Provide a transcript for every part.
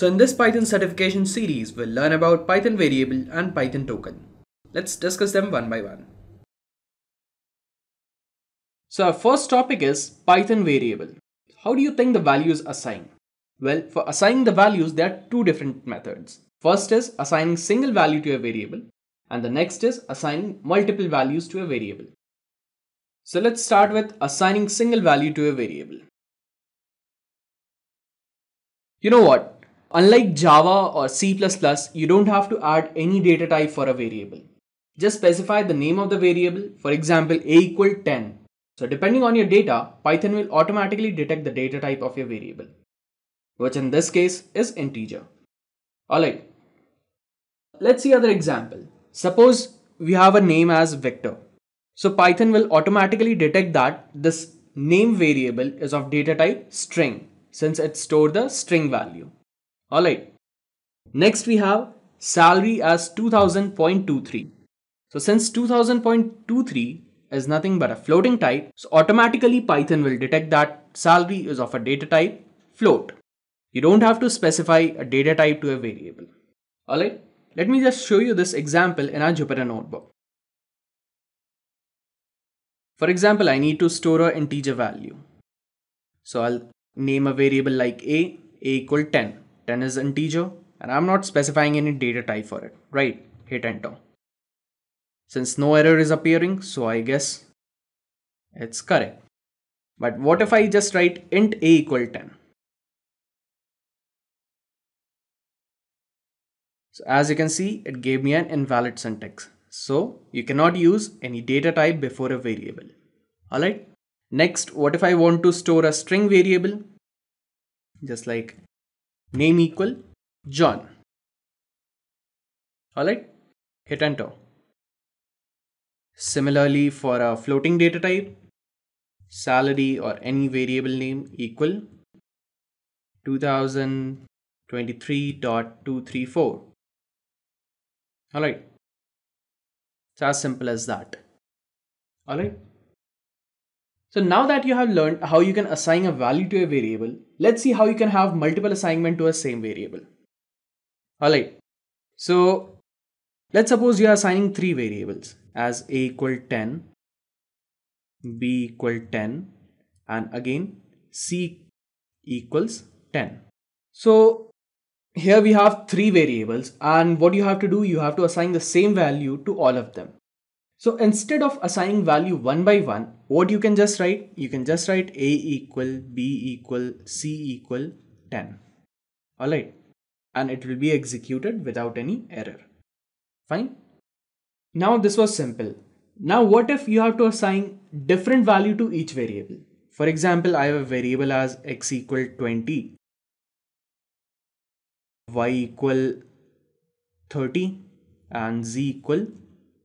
So in this Python certification series, we'll learn about Python variable and Python token. Let's discuss them one by one. So our first topic is Python variable. How do you think the values assigned? Well, for assigning the values, there are two different methods. First is assigning single value to a variable, and the next is assigning multiple values to a variable. So let's start with assigning single value to a variable. You know what? Unlike Java or C++, you don't have to add any data type for a variable. Just specify the name of the variable, for example, a equal 10. So depending on your data, Python will automatically detect the data type of your variable, which in this case is integer. Alright, let's see other example. Suppose we have a name as Victor. So Python will automatically detect that this name variable is of data type string, since it stores the string value. Alright, next we have salary as 2000.23. So since 2000.23 is nothing but a floating type, so automatically Python will detect that salary is of a data type float. You don't have to specify a data type to a variable. Alright, let me just show you this example in our Jupyter notebook. For example, I need to store an integer value. So I'll name a variable like a equal 10. 10 is integer and I'm not specifying any data type for it, right? Hit enter. Since no error is appearing, so I guess it's correct. But what if I just write int a equal 10? So as you can see, it gave me an invalid syntax. So you cannot use any data type before a variable. Alright. Next, what if I want to store a string variable? Just like name equal John. Alright. Hit enter. Similarly, for a floating data type, salary or any variable name equal 2023.234. Alright. It's as simple as that. Alright. So now that you have learned how you can assign a value to a variable, let's see how you can have multiple assignment to a same variable. Alright. So let's suppose you are assigning three variables as a equal 10, b equal 10, and again c equals 10. So here we have three variables, and what you have to do, you have to assign the same value to all of them. So instead of assigning value one by one, what you can just write? You can just write a equal b equal c equal 10. Alright. And it will be executed without any error. Fine. Now this was simple. Now what if you have to assign different value to each variable? For example, I have a variable as x equal 20, y equal 30, and z equal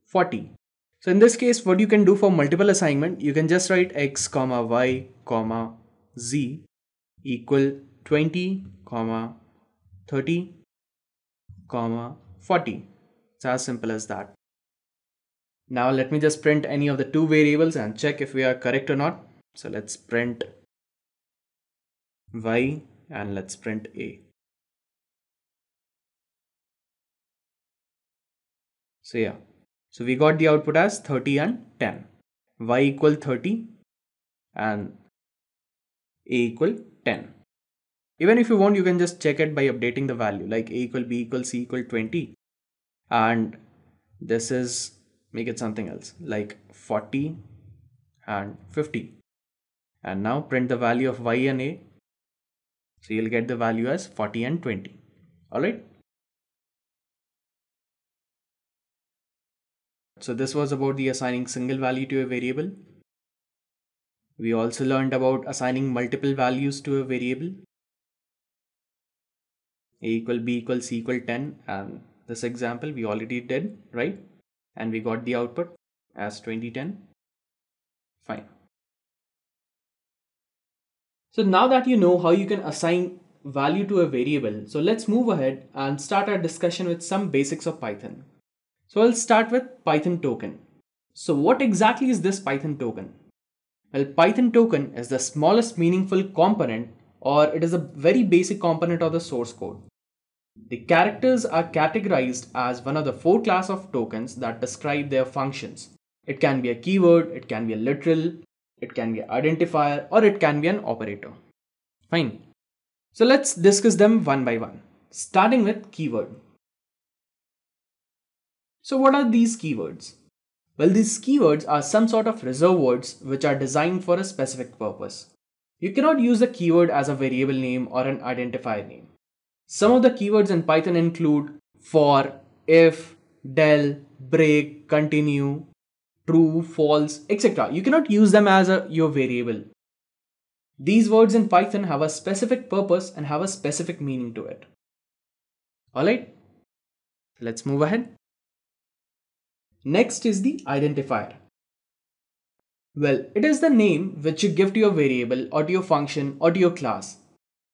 40. So in this case, what you can do for multiple assignment, you can just write x comma y comma z equal 20 comma 30 comma 40. It's as simple as that. Now let me just print any of the two variables and check if we are correct or not. So let's print y and let's print a. So yeah. So we got the output as 30 and 10. Y equal 30 and a equal 10. Even if you want, you can just check it by updating the value like a equal b equal c equal 20. And this is, make it something else like 40 and 50. And now print the value of y and a. So you'll get the value as 40 and 20. Alright. So this was about the assigning single value to a variable. We also learned about assigning multiple values to a variable. A equal b equal c equal 10, and this example we already did, right? And we got the output as 2010. Fine. So now that you know how you can assign value to a variable, so let's move ahead and start our discussion with some basics of Python. So I'll start with Python token. So what exactly is this Python token? Well, Python token is the smallest meaningful component, or it is a very basic component of the source code. The characters are categorized as one of the four classes of tokens that describe their functions. It can be a keyword, it can be a literal, it can be an identifier, or it can be an operator. Fine. So let's discuss them one by one, starting with keyword. So what are these keywords? Well, these keywords are some sort of reserved words which are designed for a specific purpose. You cannot use a keyword as a variable name or an identifier name. Some of the keywords in Python include for, if, del, break, continue, true, false, etc. You cannot use them as your variable. These words in Python have a specific purpose and have a specific meaning to it. Alright, let's move ahead. Next is the identifier. Well, it is the name which you give to your variable or to your function or to your class.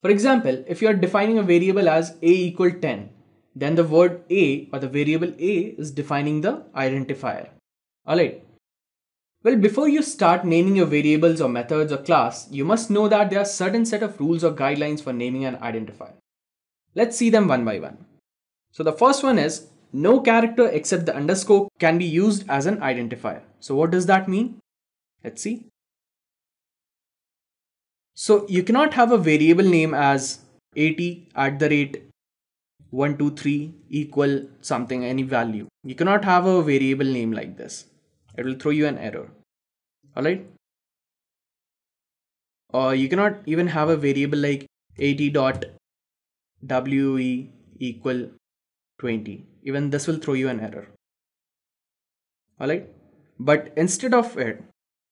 For example, if you are defining a variable as a equal 10, then the word a or the variable a is defining the identifier. Alright. Well, before you start naming your variables or methods or class, you must know that there are certain set of rules or guidelines for naming an identifier. Let's see them one by one. So the first one is no character except the underscore can be used as an identifier. So what does that mean? Let's see. So you cannot have a variable name as 80 at the rate 123 equal something, any value. You cannot have a variable name like this. It will throw you an error. Alright. Or you cannot even have a variable like 80.we equal 20. Even this will throw you an error. Alright. But instead of it,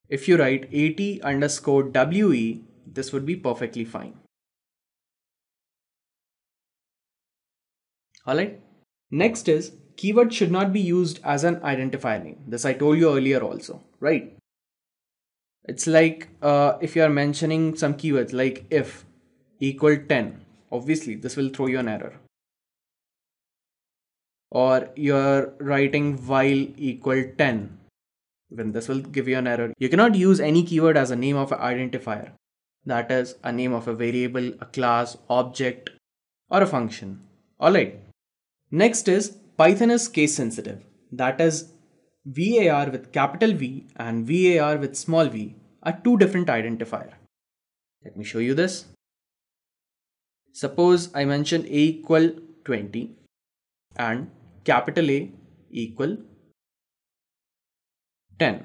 if you write 80 underscore we, this would be perfectly fine. Alright. Next is keyword should not be used as an identifier name. This I told you earlier also, right? It's like if you are mentioning some keywords like if equal 10, obviously this will throw you an error. Or you're writing while equal 10, then this will give you an error. You cannot use any keyword as a name of an identifier. That is a name of a variable, a class, object, or a function. Alright. Next is Python is case sensitive. That is var with capital V and var with small v are two different identifiers. Let me show you this. Suppose I mention a equal 20 and capital A equal 10.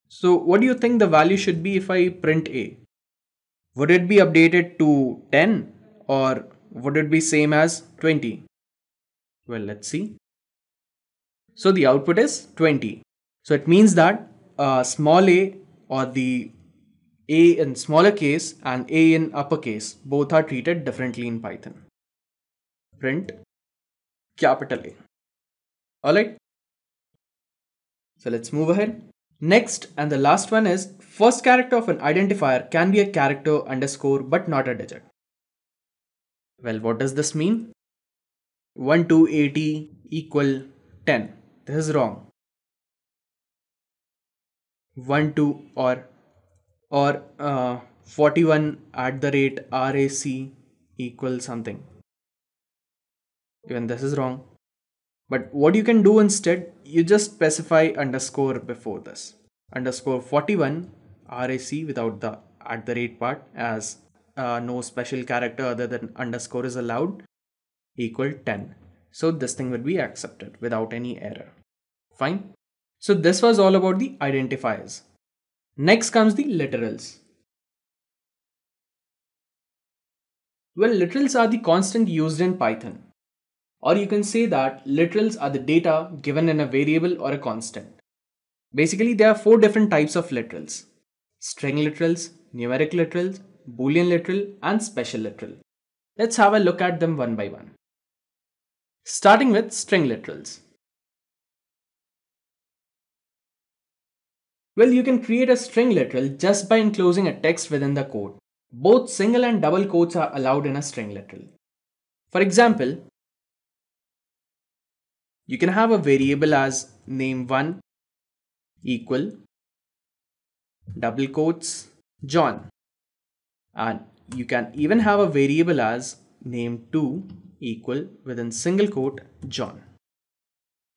So what do you think the value should be if I print A? Would it be updated to 10 or would it be same as 20? Well, let's see. So the output is 20. So it means that small a or the a in smaller case and a in uppercase both are treated differently in Python. Print capital A. Alright. So let's move ahead. Next and the last one is first character of an identifier can be a character underscore but not a digit. Well, what does this mean? 1 to 80 equal 10. This is wrong. 1 to or 41 at the rate RAC equals something. Even this is wrong. But what you can do instead, you just specify underscore before this. Underscore 41 RAC without the at the rate part, as no special character other than underscore is allowed, equal 10. So this thing will be accepted without any error. Fine. So this was all about the identifiers. Next comes the literals. Well, literals are the constant used in Python. Or you can say that literals are the data given in a variable or a constant. Basically, there are four different types of literals: string literals, numeric literals, boolean literal, and special literal. Let's have a look at them one by one. Starting with string literals. Well, you can create a string literal just by enclosing a text within the code. Both single and double quotes are allowed in a string literal. For example, you can have a variable as name1 equal double quotes John, and you can even have a variable as name2 equal within single quote John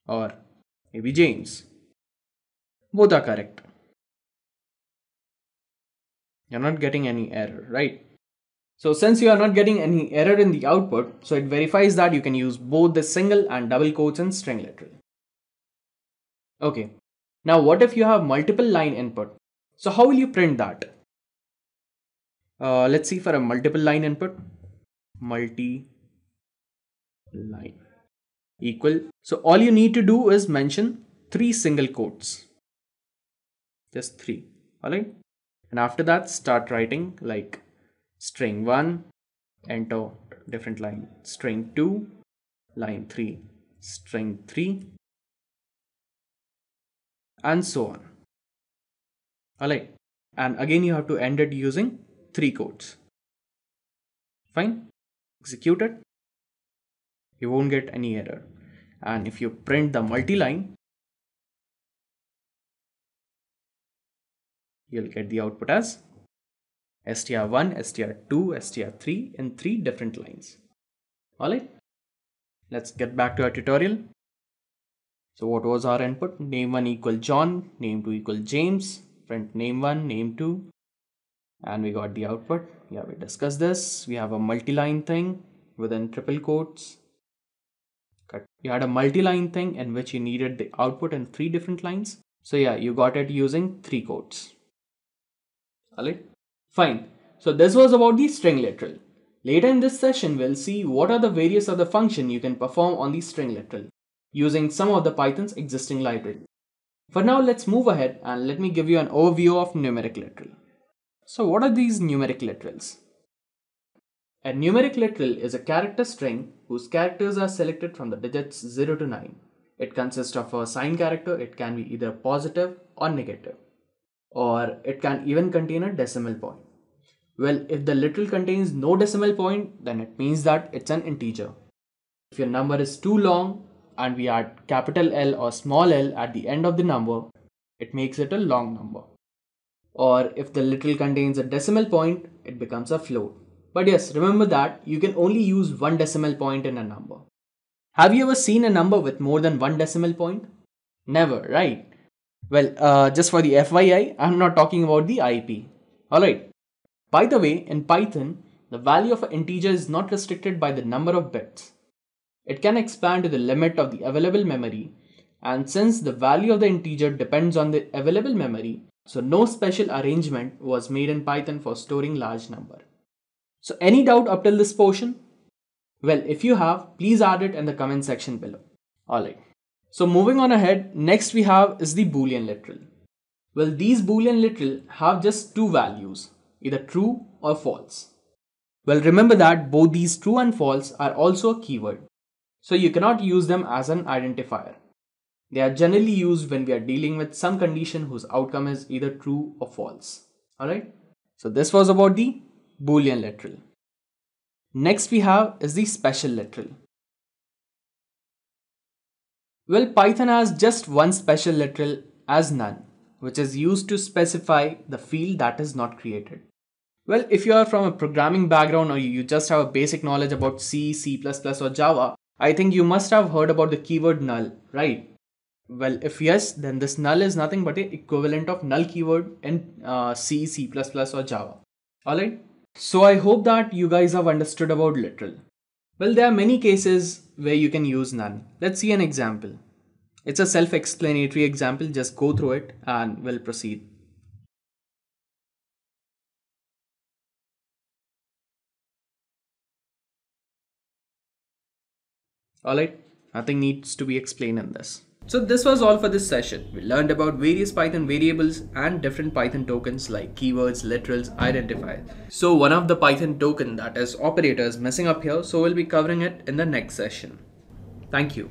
or maybe James. Both are correct. You're not getting any error, right? So since you are not getting any error in the output, so it verifies that you can use both the single and double quotes in string literal. Okay, now what if you have multiple line input? So how will you print that? Let's see for a multiple line input, multi-line equal. So all you need to do is mention 3 single quotes, just 3, alright? And after that, start writing like string 1, enter different line, string 2, line 3, string 3, and so on. Alright, and again you have to end it using 3 quotes. Fine, execute it. You won't get any error. And if you print the multi-line, you'll get the output as str1, str2, str3 in 3 different lines. Alright, let's get back to our tutorial. So what was our input? Name1 equal John, name2 equal James, print name1, name2, and we got the output. Yeah, we discussed this. We have a multi-line thing within triple quotes. You had a multi-line thing in which you needed the output in 3 different lines. So yeah, you got it using 3 quotes. Alright, fine. So this was about the string literal. Later in this session, we'll see what are the various other functions you can perform on the string literal using some of the Python's existing library. For now, let's move ahead and let me give you an overview of numeric literal. So what are these numeric literals? A numeric literal is a character string whose characters are selected from the digits 0 to 9. It consists of a sign character. It can be either positive or negative, or it can even contain a decimal point. Well, if the literal contains no decimal point, then it means that it's an integer. If your number is too long and we add capital L or small l at the end of the number, it makes it a long number. Or if the literal contains a decimal point, it becomes a float. But yes, remember that you can only use 1 decimal point in a number. Have you ever seen a number with more than 1 decimal point? Never, right? Well, just for the FYI, I'm not talking about the IP. Alright. By the way, in Python, the value of an integer is not restricted by the number of bits. It can expand to the limit of the available memory, and since the value of the integer depends on the available memory, so no special arrangement was made in Python for storing large number. So any doubt up till this portion? Well, if you have, please add it in the comment section below. Alright. So moving on ahead, next we have is the boolean literal. Well, these boolean literal have just 2 values, either true or false. Well, remember that both these true and false are also a keyword. So you cannot use them as an identifier. They are generally used when we are dealing with some condition whose outcome is either true or false. Alright. So this was about the boolean literal. Next we have is the special literal. Well, Python has just one special literal as none, which is used to specify the field that is not created. Well, if you are from a programming background or you just have a basic knowledge about C, C++ or Java, I think you must have heard about the keyword null, right? Well, if yes, then this null is nothing but the equivalent of null keyword in C, C++ or Java. Alright, so I hope that you guys have understood about literal. Well, there are many cases where you can use none. Let's see an example. It's a self-explanatory example, just go through it and we'll proceed. Alright, nothing needs to be explained in this. So this was all for this session. We learned about various Python variables and different Python tokens like keywords, literals, identifiers. So one of the Python token, that is operator, is messing up here, so we'll be covering it in the next session. Thank you.